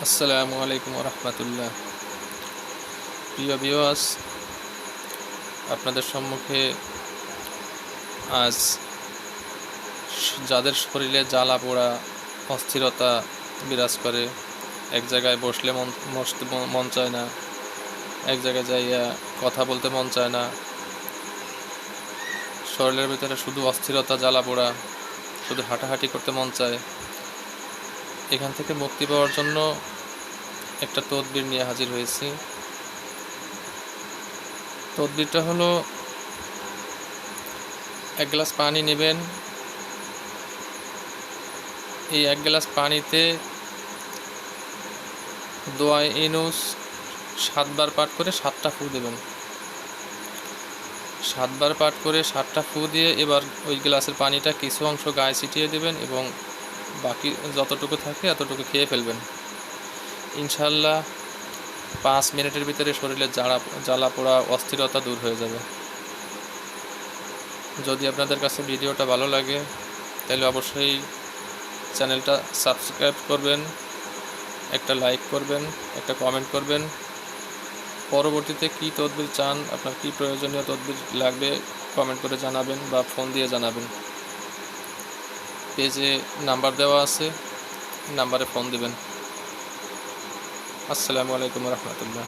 আসসালামু আলাইকুম রহমতুল্লাহ। প্রিয় ভিউয়ার্স, আপনাদের সম্মুখে আজ যাদের শরীরে জ্বালা পোড়া অস্থিরতা বিরাজ করে, এক জায়গায় বসলে বসতে মন চায় না, এক জায়গায় যাইয়া কথা বলতে মন চায় না, শরীরের ভিতরে শুধু অস্থিরতা জ্বালা পোড়া, শুধু হাঁটাহাঁটি করতে মন চায়, এখান থেকে মুক্তি পাওয়ার জন্য একটা তদবির নিয়ে হাজির হয়েছি। তদবিরটা হলো, এক গ্লাস পানি নেবেন। এই এক গ্লাস পানিতে দোয়া ইউনুস 7 বার পাঠ করে 7টা ফু দেবেন। 7 বার পাঠ করে 7টা ফু দিয়ে এবার ওই গ্লাসের পানিটা কিছু অংশ গায়ে ছিটিয়ে দেবেন এবং বাকি যতটুকু থাকে এতটুকু খেয়ে ফেলবেন। ইনশাআল্লাহ 5 মিনিটের ভিতরে শরীরের জ্বালা পোড়া অস্থিরতা দূর হয়ে যাবে। যদি আপনাদের কাছে ভিডিওটা ভালো লাগে তাহলে অবশ্যই চ্যানেলটা সাবস্ক্রাইব করবেন, একটা লাইক করবেন, একটা কমেন্ট করবেন। পরবর্তীতে কী তদবির চান, আপনার কী প্রয়োজনীয় তদবির লাগবে কমেন্ট করে জানাবেন বা ফোন দিয়ে জানাবেন। পেজে নাম্বার দেওয়া আছে, নাম্বারে ফোন দিবেন। আসসালামু আলাইকুম রহমতুল্লাহ।